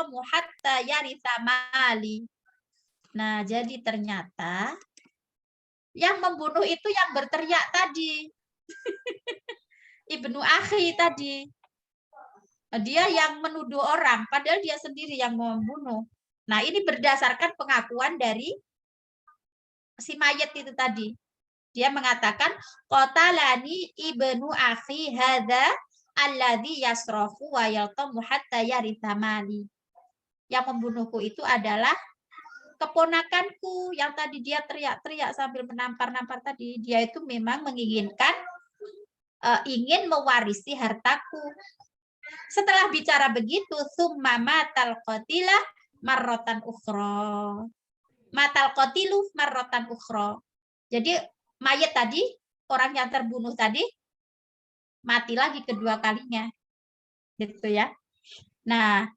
yaltamu hatta yaritha mali. Nah, jadi ternyata yang membunuh itu yang berteriak tadi. Ibnu Akhi tadi. Dia yang menuduh orang, padahal dia sendiri yang membunuh. Nah, ini berdasarkan pengakuan dari si mayat itu tadi. Dia mengatakan, qatalani ibnu akhi hadza alladzi yasrafu wa yaltamu hatta yaritha mali. Yang membunuhku itu adalah keponakanku yang tadi dia teriak-teriak sambil menampar-nampar tadi. Dia itu memang menginginkan ingin mewarisi hartaku. Setelah bicara begitu, summa matal qatilah marrotan ukhra. Matal qatilu marrotan ukhra. Jadi mayat tadi, orang yang terbunuh tadi, mati lagi kedua kalinya. Gitu ya. Nah,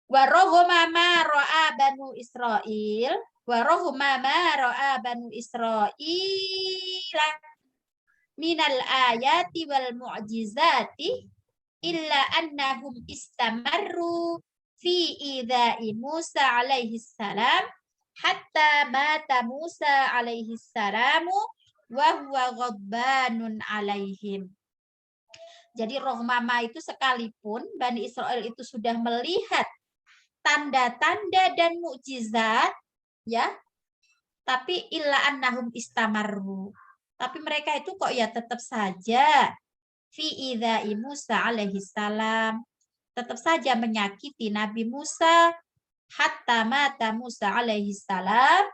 warohuma ma ro'a banu Israel, warohuma ma ro'a banu Israel minal ayati wal mu'jizati illa annahum istamarru fi idha'i Musa alaihi salam hatta mata Musa alaihi salamu wa huwa ghadbanun alaihim. Jadi roh mama itu sekalipun Bani Israel itu sudah melihat tanda-tanda dan mukjizat, ya, tapi illa annahum istamarru. Tapi mereka itu kok ya tetap saja fi idza'i Musa alaihi salam, tetap saja menyakiti Nabi Musa hatta mata Musa alaihi salam,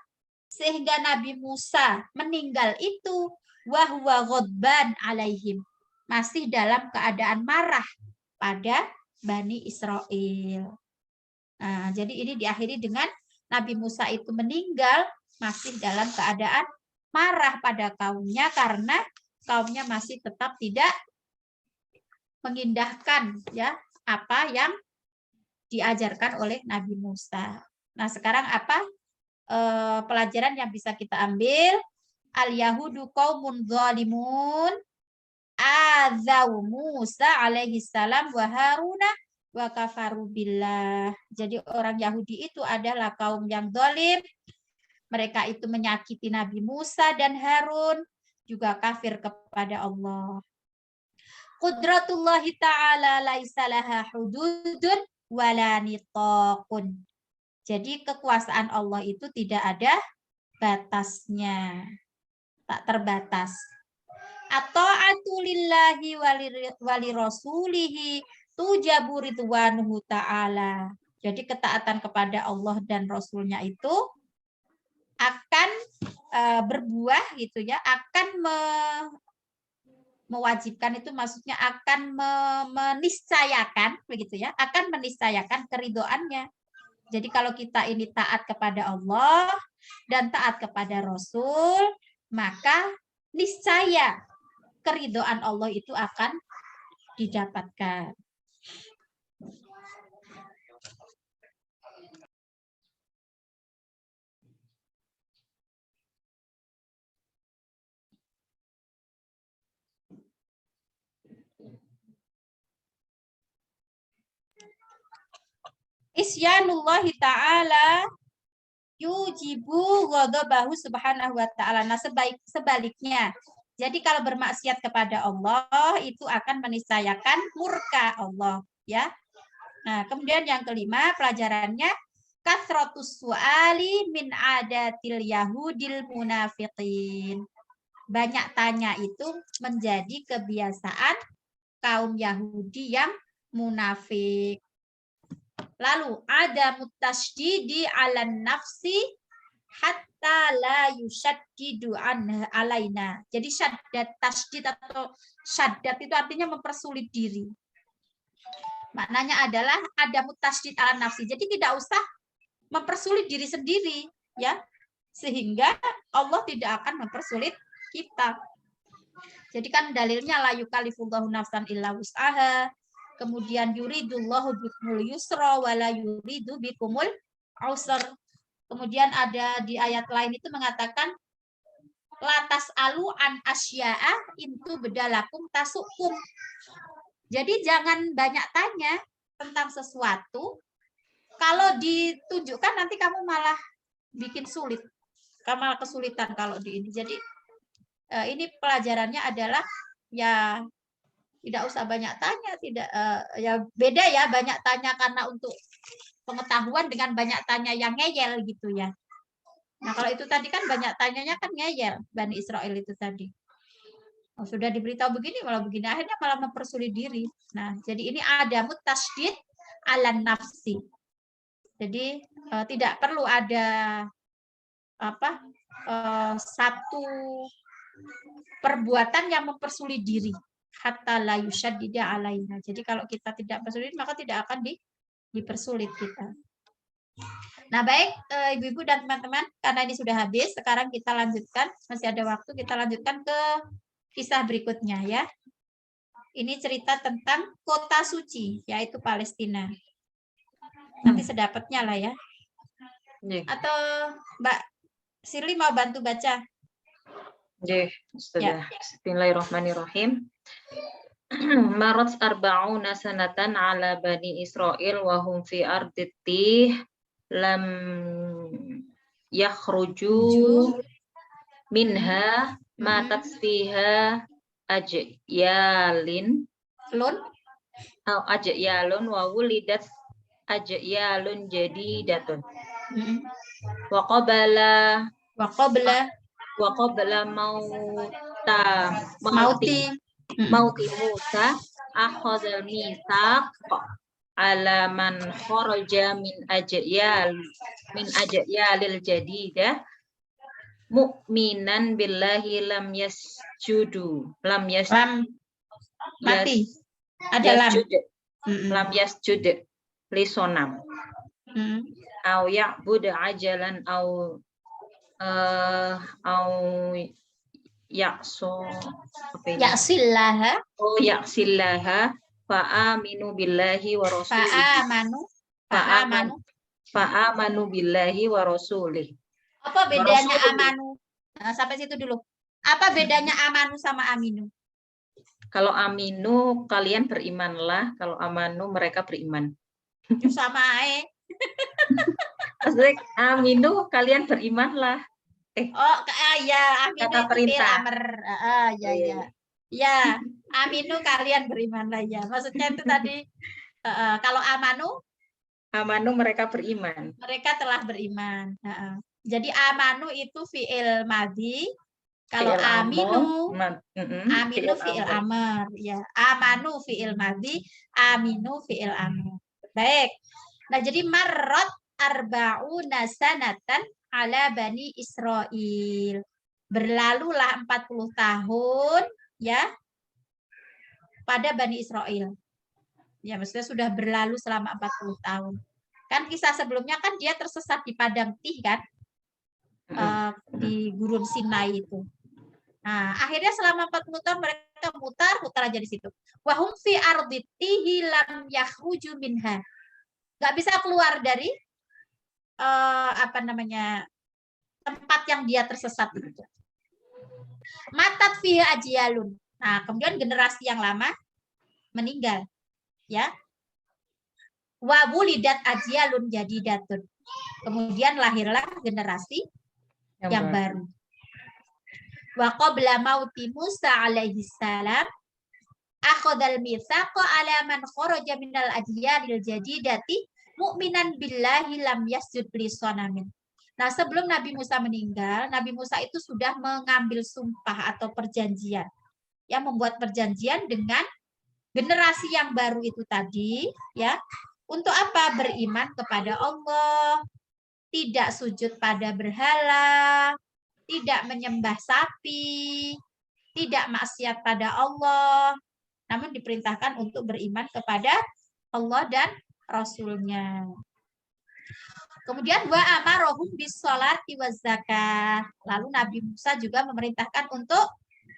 sehingga Nabi Musa meninggal itu wa huwa ghadban alaihim, masih dalam keadaan marah pada Bani Israel. Nah, jadi ini diakhiri dengan Nabi Musa itu meninggal masih dalam keadaan marah pada kaumnya karena kaumnya masih tetap tidak mengindahkan ya apa yang diajarkan oleh Nabi Musa. Nah, sekarang apa pelajaran yang bisa kita ambil? Al-Yahudu qaumun zalimun azau Musa alaihi salam wa Haruna wa kafaru billah. Jadi orang Yahudi itu adalah kaum yang zalim. Mereka itu menyakiti Nabi Musa dan Harun, juga kafir kepada Allah. Qudratullahi ta'ala laisa laha hududun wala nitaqun. Jadi kekuasaan Allah itu tidak ada batasnya, tak terbatas. At-ta'atu lillahi wali rasulihi tujabu ridwanuhu ta'ala. Jadi ketaatan kepada Allah dan Rasulnya itu akan berbuah gitu ya, akan mewajibkan itu maksudnya akan meniscayakan begitu ya, akan meniscayakan keridhoannya. Jadi kalau kita ini taat kepada Allah dan taat kepada Rasul, maka niscaya keridhaan Allah itu akan didapatkan. Isyanullahi ta'ala yujibu ghadabahu subhanahu wa ta'ala. Nah, sebaliknya. Jadi kalau bermaksiat kepada Allah itu akan meniscayakan murka Allah, ya. Nah, kemudian yang kelima pelajarannya kasratus su'ali min adatil yahudil munafiqin. Banyak tanya itu menjadi kebiasaan kaum Yahudi yang munafik. Lalu ada mutasydidi 'alan nafsi hatta la yushaddidu alaina. Jadi syaddat tasydid atau syaddat itu artinya mempersulit diri. Maknanya adalah ada mutasydid 'alan nafsi. Jadi tidak usah mempersulit diri sendiri, ya. Sehingga Allah tidak akan mempersulit kita. Jadi kan dalilnya la yukallifullahu nafsan illa wus'aha. Kemudian yuridullahu bikumul yusra wala yuridu bikumul usra. Kemudian ada di ayat lain itu mengatakan latas alu an asya'a intu bedalakum tasukum. Jadi jangan banyak tanya tentang sesuatu kalau ditunjukkan nanti kamu malah bikin sulit, kamu malah kesulitan kalau di ini. Jadi ini pelajarannya adalah ya tidak usah banyak tanya, tidak ya beda ya banyak tanya karena untuk pengetahuan dengan banyak tanya yang ngeyel gitu ya. Nah kalau itu tadi kan banyak tanyanya kan ngeyel Bani Israel itu tadi. Oh, sudah diberitahu begini malah begini, akhirnya malah mempersulit diri. Nah jadi ini ada mutasydid ala nafsi. Jadi tidak perlu ada apa satu perbuatan yang mempersulit diri. Hatta la yusyaddida alaina. Jadi kalau kita tidak persulit maka tidak akan dipersulit kita. Nah baik ibu-ibu dan teman-teman, karena ini sudah habis, sekarang kita lanjutkan, masih ada waktu, kita lanjutkan ke kisah berikutnya ya. Ini cerita tentang kota suci, yaitu Palestina. Nanti sedapatnya lah ya. Atau Mbak Sirli mau bantu baca? Sudah. Bismillahirrahmanirrahim. Marat arba'una sanatan ala bani Israel wa hum fi arditih lam yakhruju minha matat fiha ajyalin ajyalun wa wulidat ajyalun jadidatun wa qabala mauti Musa akhadha mitsaq ala man kharaja min ajayyalil jadidah mu'minan billahi lam yasjud li sonam au ya'bud ajalan au yaksillaha fa'aminu billahi wa rasulihi fa'amanu billahi wa rasulih. Apa bedanya amanu? Nah, sampai situ dulu. Apa bedanya amanu sama aminu? Kalau aminu kalian berimanlah, kalau amanu mereka beriman. Sama Maksudnya aminu kalian berimanlah. Ya, aminu kata perintah. Ya, aminu kalian berimanlah ya. Maksudnya itu tadi kalau amanu mereka beriman. Mereka telah beriman. Jadi amanu itu fi'il madhi. Kalau aminu fi'il amr ya. Amanu fi'il madhi, aminu fi'il amr. Baik. Nah, jadi marrat arba'una sanatan ala bani Israel. Berlalulah 40 tahun ya pada Bani Israel. Ya, maksudnya sudah berlalu selama 40 tahun. Kan kisah sebelumnya kan dia tersesat di padang tih kan? Di gurun Sinai itu. Nah, akhirnya selama 40 tahun mereka mutar aja di situ. Wahum fi arditihi lam yakhruju minha. Enggak bisa keluar dari tempat yang dia tersesat itu. Matat fihi ajyalun. Nah, kemudian generasi yang lama meninggal. Ya. Wa wulidat ajyalun jadidatun. Kemudian lahirlah generasi yang baru. Wa qabla mauti Musa alaihi salam akhadhal mitsaqa ala man kharaja minal ajyalil jadidati mu'minan billahi lam yasjud li sonamin. Nah, sebelum Nabi Musa meninggal, Nabi Musa itu sudah mengambil sumpah atau perjanjian. Ya, membuat perjanjian dengan generasi yang baru itu tadi, ya. Untuk apa? Beriman kepada Allah, tidak sujud pada berhala, tidak menyembah sapi, tidak maksiat pada Allah, namun diperintahkan untuk beriman kepada Allah dan Rasul-Nya. Kemudian wa amarohum bisolati waz zakat. Lalu Nabi Musa juga memerintahkan untuk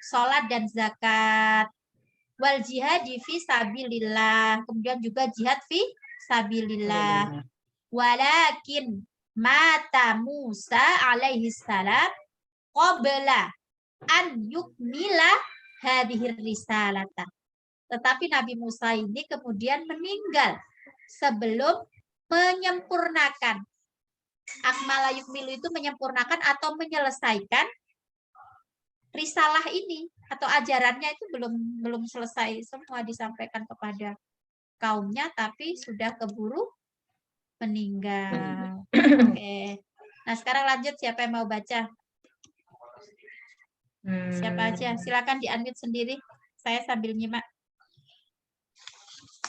sholat dan zakat. Wal jihad fi sabilillah. Kemudian juga jihad fi sabilillah. Walakin mata Musa alaihi salam qabla an yukmila hadhir risalata. Tetapi Nabi Musa ini kemudian meninggal sebelum menyempurnakan. Akmala yukmilu itu menyempurnakan atau menyelesaikan risalah ini atau ajarannya itu belum selesai semua disampaikan kepada kaumnya, tapi sudah keburu meninggal. Oke. Nah, sekarang lanjut, siapa yang mau baca? Siapa aja? Silakan di-unmute sendiri. Saya sambil nyimak.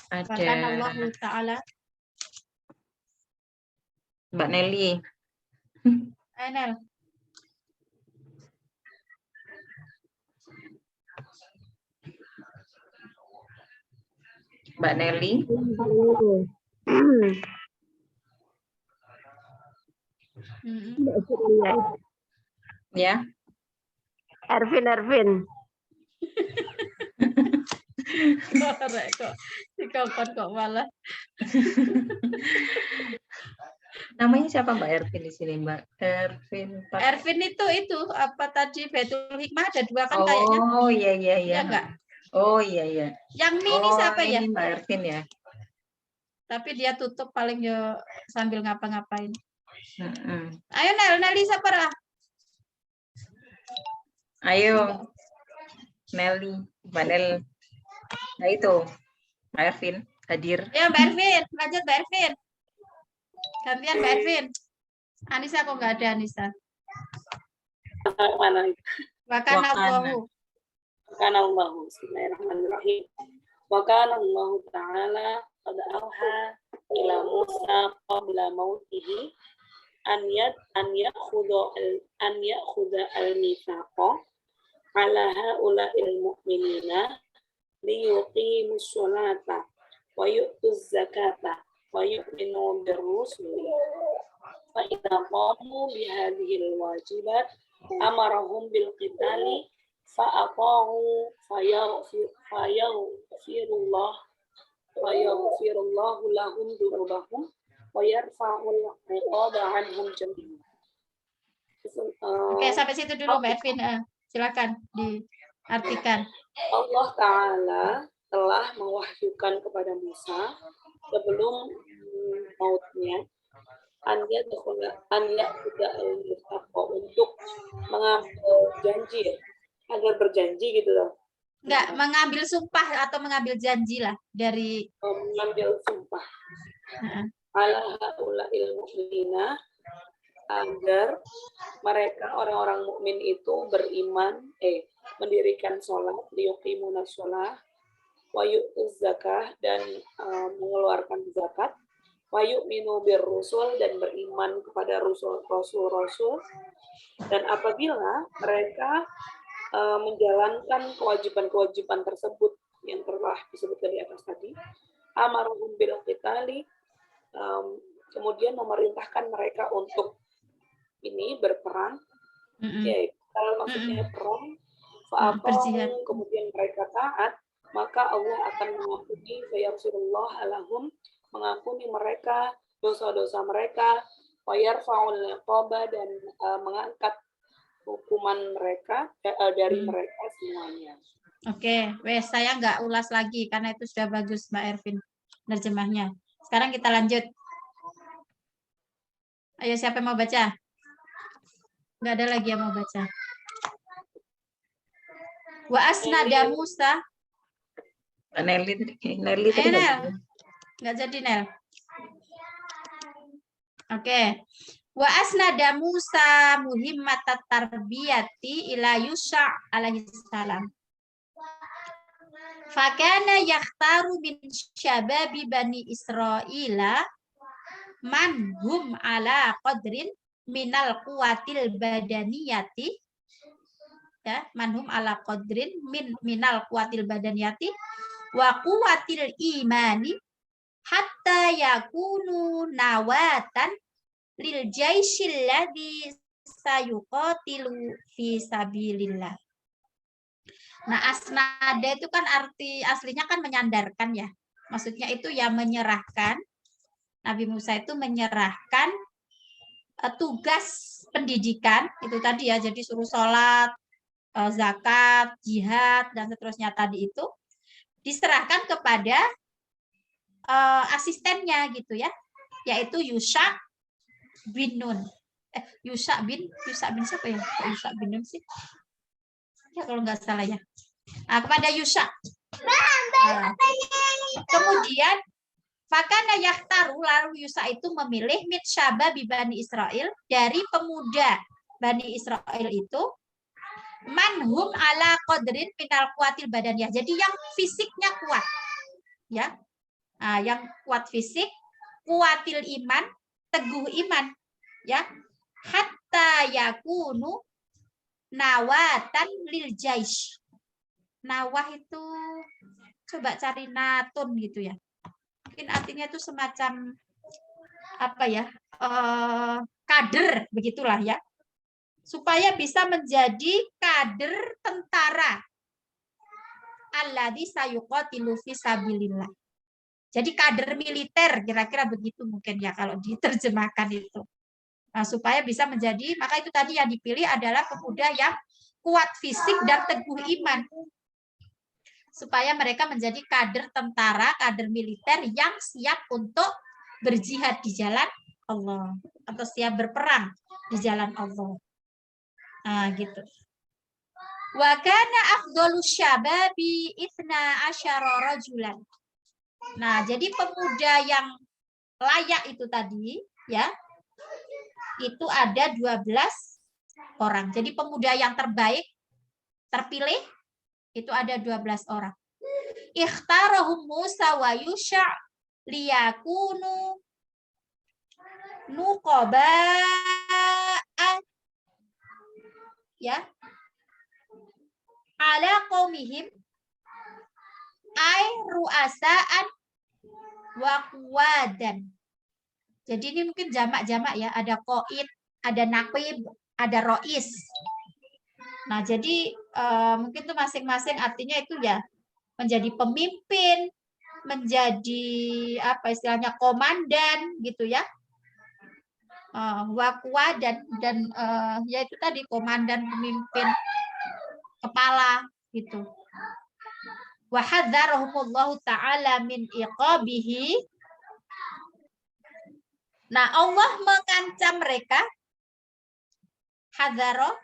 Bahkan Allah Ta'ala. Mbak Nelly. Nel. Mbak Nelly. Ya. Ervin. Kok malah. Namanya siapa Mbak Ervin di sini, Mbak? Ervin itu apa tadi, Baitul Hikmah ada 2 kan kayaknya. Oh iya. Ya enggak? Oh iya. Yang mini siapa ya? Ini Mbak Ervin ya. Tapi dia tutup paling ya sambil ngapa-ngapain. Ayo Nelly siapa? Ayo. Nelly, Mbak Nel. Nah itu, Mbak Ervin hadir. Ya Mbak Ervin, lanjut Mbak Ervin. Gantian Mbak Ervin. Anissa kok nggak ada Anissa? Mana itu? Wakana Allahu. Wakana Allahu. Bismillahirrahmanirrahim. Wakana Allahu Ta'ala qad auha ila Musa qabla mautihi an ya'khudha al-mithaqa ala haula'il mu'minina liyuqimus sholata wa yu'tuz zakata wa yu'minu bir-rusuli fa idza qamu bihadhil wajibat amarahum bil qitali fa ata'u fayaghfirullahu lahum dzunubahum wa yarfa'ul 'iqaba 'anhum jami'an. Oke, sampai situ dulu Mbak Ervin. Silakan diartikan. Allah Ta'ala telah mewahyukan kepada Musa sebelum mautnya untuk mengambil janji, agar berjanji gitu loh. Enggak, mengambil sumpah atau mengambil janji lah dari mengambil sumpah. Ala haula'il mu'minina, agar mereka orang-orang mukmin itu beriman, mendirikan sholat, liyuqimuna sholat, wa yu'tuz zakah, dan mengeluarkan zakat, wa yu'minu birrusul, dan beriman kepada rasul-rasul, dan apabila mereka menjalankan kewajiban-kewajiban tersebut yang telah disebutkan di atas tadi, amaruhum bil qitali, kemudian memerintahkan mereka untuk ini berperang, kalau maksudnya perang, kemudian mereka taat, maka Allah akan mengampuni, fayaghfirullah lahum, mengampuni mereka dosa-dosa mereka, wayarfa'ul 'iqaba, dan mengangkat hukuman mereka dari mereka semuanya. Oke, saya nggak ulas lagi karena itu sudah bagus Mbak Ervin nerjemahnya. Sekarang kita lanjut. Ayo siapa yang mau baca? Nggak ada lagi yang mau baca. Wa asnada Musa. Nelly Ayo Nel. Nggak jadi Nel. Oke. Wa asnada Musa muhimmatat tarbiyati ila Yusha alaihi salam. Fakana yakhtaru min syababi bani Israila man hum ala qadrin minal quwatil badaniyati, ya, manhum ala qadrin minal quwatil badaniyati wa quwatil imani hatta yakunu nawatan lil jaisyil ladzi sayuqatilu fi sabilillah. Nah, asnada itu kan arti aslinya kan menyandarkan ya. Maksudnya itu ya menyerahkan. Nabi Musa itu menyerahkan tugas pendidikan itu tadi ya, jadi suruh sholat, zakat, jihad, dan seterusnya tadi itu diserahkan kepada asistennya gitu ya, yaitu Yusha bin Nun. Yusha bin siapa ya? Yusha bin Nun sih. Ya kalau nggak salah ya. Nah, kepada Yusha. Nah, kemudian fakana yahtaru, lalu Yusha itu memilih min syababi Bani Israel, dari pemuda Bani Israel itu, manhum ala qadrin minal kuatil badaniyah. Jadi yang fisiknya kuat. Ya. Nah, yang kuat fisik, kuatil iman, teguh iman, ya. Hatta yakunu nawatan lil jaish. Nawah itu coba cari natun gitu ya. Mungkin artinya itu semacam apa ya? Kader begitulah ya. Supaya bisa menjadi kader tentara. Alladzi sayuqatilu fi sabilillah. Jadi kader militer, kira-kira begitu mungkin ya kalau diterjemahkan itu. Nah, supaya bisa menjadi, maka itu tadi yang dipilih adalah pemuda yang kuat fisik dan teguh iman. Supaya mereka menjadi kader tentara, kader militer yang siap untuk berjihad di jalan Allah. Atau siap berperang di jalan Allah. Nah, gitu. Wa kana afdhalu syababi 12 rajulan. Nah, jadi pemuda yang layak itu tadi, ya, itu ada 12 orang. Jadi pemuda yang terbaik, terpilih, itu ada 12 orang. Ikhtarahum Musa wa Yusha liyakunu nuqaba'a, ya, ala qaumihim ay ru'asaan wa quwadan. Jadi ini mungkin jamak-jamak ya, ada qaid, ada naqib, ada rois. Nah, jadi mungkin itu masing-masing artinya itu ya menjadi pemimpin, menjadi apa istilahnya komandan gitu ya. Wakwa dan ya itu tadi komandan, pemimpin, kepala gitu. Wa hadzarahumullahu ta'ala min iqabihi. Nah, Allah mengancam mereka, hadzaro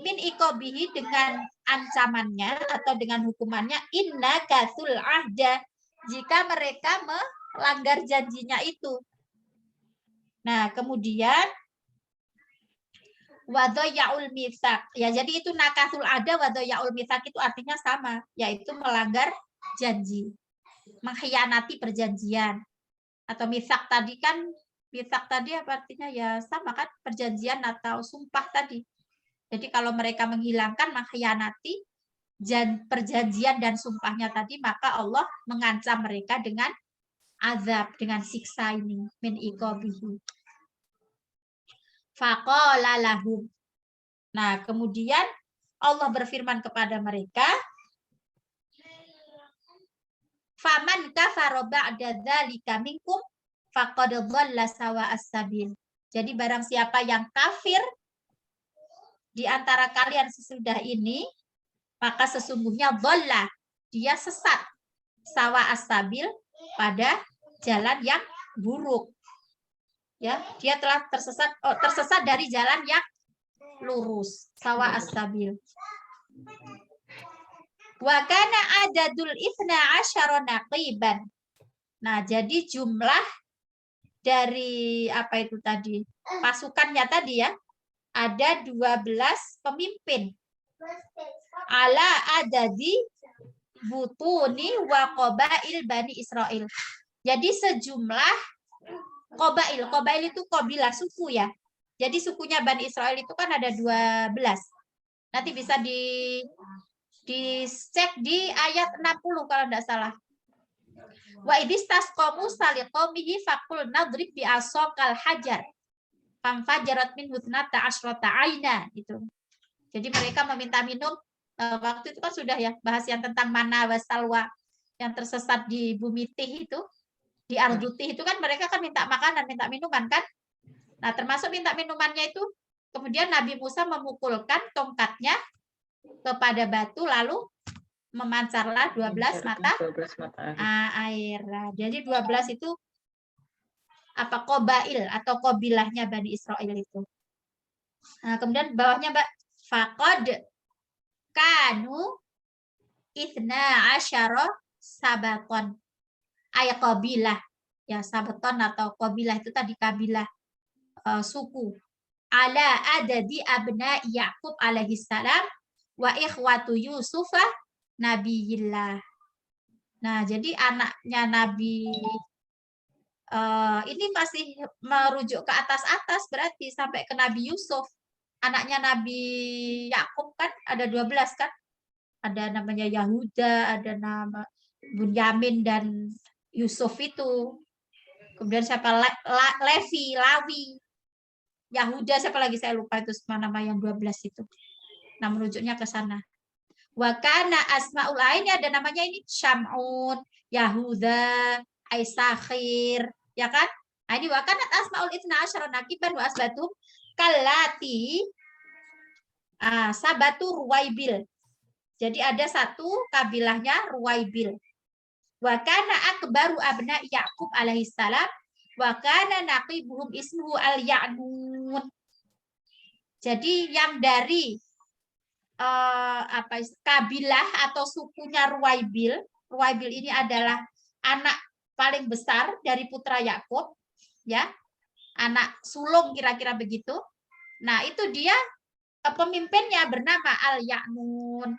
min iqabihi, dengan ancamannya atau dengan hukumannya, inna kasul ahda, jika mereka melanggar janjinya itu. Nah, kemudian wadhayaul mitsak. Ya, jadi itu nakasul ahda, wadhayaul mitsak itu artinya sama, yaitu melanggar janji, mengkhianati perjanjian. Atau mitsak tadi kan, mitsak tadi apa artinya ya sama kan, perjanjian atau sumpah tadi. Jadi kalau mereka menghilangkan, mengkhianati perjanjian dan sumpahnya tadi, maka Allah mengancam mereka dengan azab, dengan siksa ini, min iqabihi. Faqala lahum. Nah, kemudian Allah berfirman kepada mereka, faman kafara ba'da dzalika minkum faqad dhalla sawa'as sabil. Jadi barang siapa yang kafir di antara kalian sesudah ini, maka sesungguhnya dhalla, dia sesat, sawa'as sabil, pada jalan yang buruk. Ya, dia telah tersesat dari jalan yang lurus, sawa'as sabil. Wa kana adadul 12 naqiban. Nah, jadi jumlah dari apa itu tadi? Pasukannya tadi ya, ada 12 pemimpin. Ala adadi butuni wa qabail Bani Israel. Jadi sejumlah qabail itu qabilah, suku ya. Jadi sukunya Bani Israel itu kan ada 12. Nanti bisa dicek di ayat 60 kalau tidak salah. Wa idistasqamu saliqaumihi faqul nadrib bi asaqal hajar. Famfajarat min hutnata asyrata aina itu. Jadi mereka meminta minum, waktu itu kan sudah ya bahas yang tentang mana wasalwa yang tersesat di bumi Tih itu, di Ardu Tih itu kan mereka kan minta makanan, minta minuman kan. Nah, termasuk minta minumannya itu kemudian Nabi Musa memukulkan tongkatnya kepada batu, lalu memancarlah 12 mata air. Jadi 12 itu apa qabail atau qabilahnya Bani Israil itu. Nah, kemudian bawahnya Mbak, faqad kanu ithna asyara sabaton. Ayat qabilah. Ya, sabaton atau qabilah itu tadi kabilah suku. Ala adadi abna Yaqub alaihi salam wa ikhwatu Yusufah nabiyillah. Nah, jadi anaknya Nabi ini masih merujuk ke atas-atas berarti sampai ke Nabi Yusuf. Anaknya Nabi Yakub kan ada 12 kan? Ada namanya Yahuda, ada nama Bunyamin dan Yusuf itu. Kemudian siapa? Levi, Lawi. Yahuda siapa lagi saya lupa itu nama yang 12 itu. Nah, merujuknya ke sana. Wa kana asmaul ain ada namanya ini Syam'un, Yahuda, Aisakhir, ya kan? Nah, ini wa kana asmaul itsna asyara naqiban wa asbatum kallati sabatu Ruwaibil. Jadi ada satu kabilahnya Ruwaibil. Wa kana akbaru abna Yaqub alaihi salam wa kana naqibuhum ismuhu al-Ya'nun. Jadi yang dari kabilah atau sukunya Ruwaibil. Ruwaibil ini adalah anak paling besar dari putra Yakub, ya, anak sulung kira-kira begitu. Nah, itu dia pemimpinnya bernama Al-Ya'nun.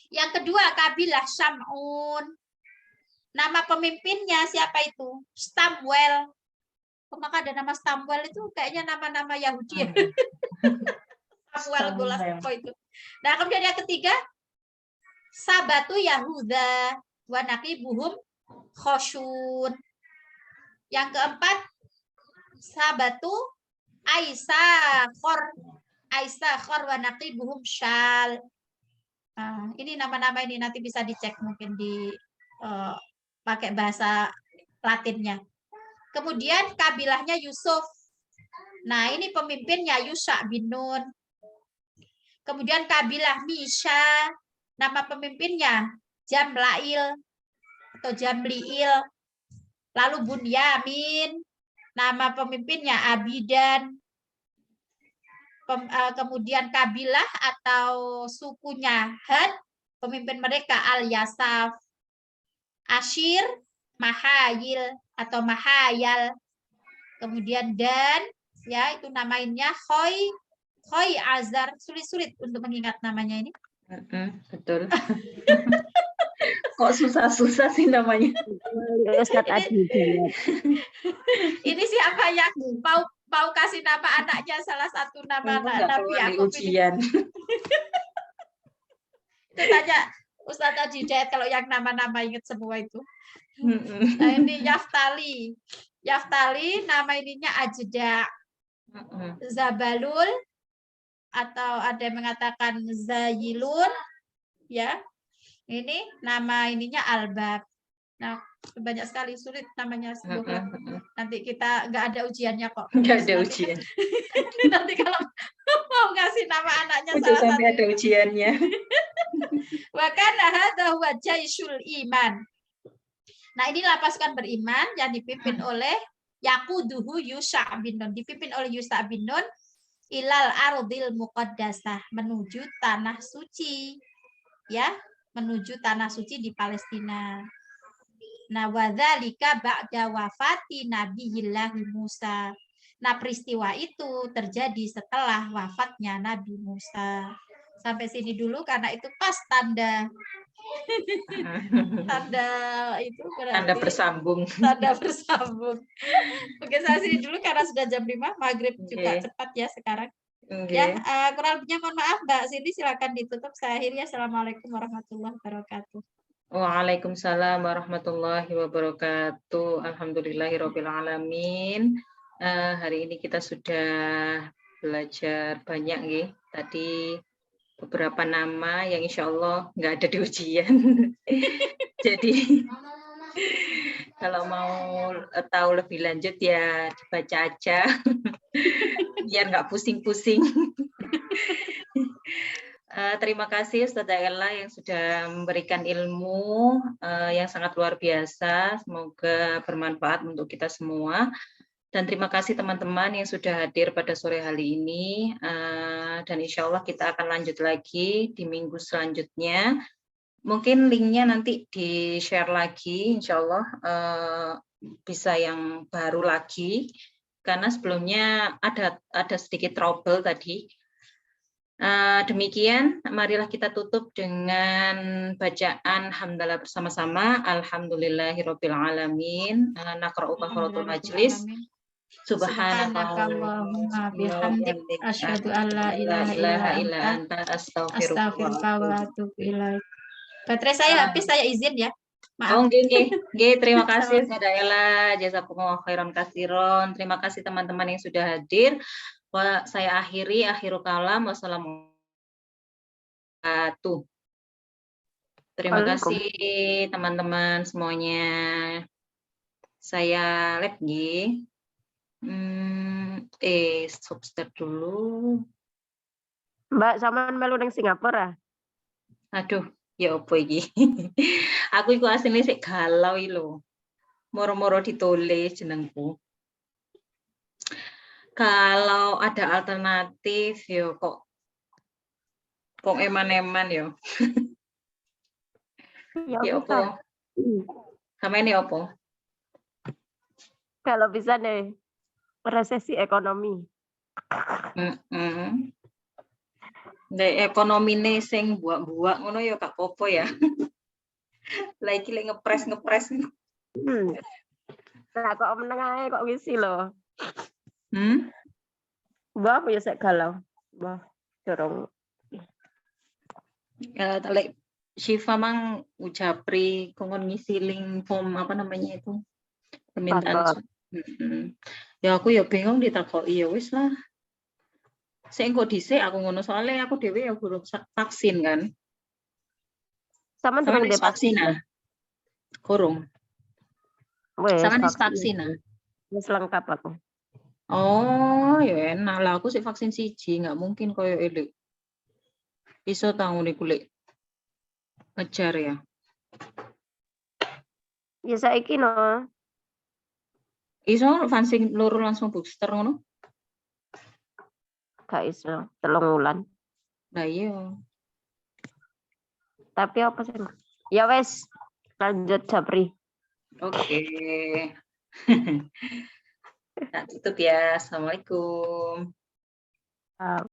Yang kedua kabilah Syam'un. Nama pemimpinnya siapa itu? Stamuel. Maka ada nama Stamuel itu kayaknya nama-nama Yahudi. Samuel Golasko itu. Nah, kemudian yang ketiga Sabatu Yahuda wa naqibuhum Khoshun. Yang keempat Sabatu Aisakhor wa naqibuhum Shal. Nah, ini nama-nama ini nanti bisa dicek mungkin di pakai bahasa Latinnya. Kemudian kabilahnya Yusuf. Nah, ini pemimpinnya Yusha bin Nun. Kemudian kabilah Misha, nama pemimpinnya Jamlail atau Jamliil. Lalu Bunyamin, nama pemimpinnya Abidan. Kemudian kabilah atau sukunya Han, pemimpin mereka Al-Yasaf. Ashir, Mahayil atau Mahayal. Kemudian Dan, ya itu namanya Khoi Azar, sulit-sulit untuk mengingat namanya ini. Betul. Kok susah-susah sih namanya? Ustadz Adi. Ini siapa yang mau kasih nama anaknya salah satu nama anak Nabi Yakub ujian. Itu tanya Ustadz Adi Hidayat kalau yang nama-nama ingat semua itu. Nah, ini Yaftali nama ininya Ajda. Zabalul atau ada yang mengatakan Zayilun, ya. Ini nama ininya Albab. Nah, banyak sekali sulit namanya semoga. Nanti kita nggak ada ujiannya kok. Nggak ada ujian. Nanti kalau mau ngasih nama anaknya salah satu. Sampai ada ujiannya. Wa kana hadza huwa jaisyul iman. Nah, inilah pasukan beriman yang dipimpin oleh Yaquduhu Yusha bin Nun, dipimpin oleh Yusha bin Nun ilal ardil muqaddasah, menuju tanah suci, ya, menuju tanah suci di Palestina. Nah, wadzalika ba'da wafati Nabiyillahi Musa. Nah, peristiwa itu terjadi setelah wafatnya Nabi Musa. Sampai sini dulu karena itu pas tanda itu berarti tanda bersambung. Tanda bersambung. Oke, saya sini dulu karena sudah jam 5, maghrib juga cepat ya sekarang. Ya, kurang lebihnya mohon maaf Mbak Cindy, silakan ditutup. Saya akhiri. Assalamualaikum warahmatullahi wabarakatuh. Waalaikumsalam warahmatullahi wabarakatuh. Alhamdulillahirabbil alamin. Hari ini kita sudah belajar banyak nggih. Tadi beberapa nama yang insya Allah nggak ada di ujian. Jadi kalau mau tahu lebih lanjut ya dibaca aja, biar nggak pusing-pusing. Terima kasih Ustazah Ella yang sudah memberikan ilmu yang sangat luar biasa. Semoga bermanfaat untuk kita semua. Dan terima kasih teman-teman yang sudah hadir pada sore hari ini. Dan insya Allah kita akan lanjut lagi di minggu selanjutnya. Mungkin linknya nanti di-share lagi, insya Allah bisa yang baru lagi. Karena sebelumnya ada sedikit trouble tadi. Demikian, marilah kita tutup dengan bacaan hamdalah bersama-sama. Alhamdulillahirabbil alamin. Naqra'u kafaratul majlis. Subhanakallahumma bihamdik asyhadu an la ilaha illa anta astaghfiruka wa atubu ilaik. Baterai saya habis, saya izin ya. Maaf. Oh, nggih, terima kasih Ustazah Ella, jazakumullah khairan katsiron. Terima kasih teman-teman yang sudah hadir. Saya akhiri akhirul kalam. Wassalamualaikum. Terima kasih teman-teman semuanya. Saya live nggih. Stop dulu. Mbak sampean melu ning Singapura? Aduh, ya apa iki? Aku iku asline sik galau iki lho. Moro-moro ditulis jenengku. Kalau ada alternatif ya kok eman-eman ya. Ya apa? Sampeyan ya apa? Kalau bisa nih resesi ekonomi. Nek ekonomine sing buak-buak ngono ya gak apa-apa ya. Lah iki lek ngepres. Nah, kok menengahe kok ngisi lho. Mbah apa ya sik galau. Mbah dorong. Lek Syifa mang Ujapri kongon ngisi link form apa namanya itu? Permintaan. Ya aku ya bingung ditakoki ya wis lah. Sik engko dhisik aku ngono soalnya aku dhewe ya guru vaksin kan. Sama durung vaksin ah. Kurung. Sama vaksin ah. Wis lengkap aku. Oh, ya enak lah aku sih vaksin siji, nggak mungkin koyo elek. Iso tahu nih kulit ngejar ya. Ya saiki no. Iso vaksin loro langsung booster ngono? Gak iso, 3 wulan. Lah iya. Tapi apa sih? Ya wes, lanjut Japri. Oke. Nah, tutup ya. Assalamualaikum.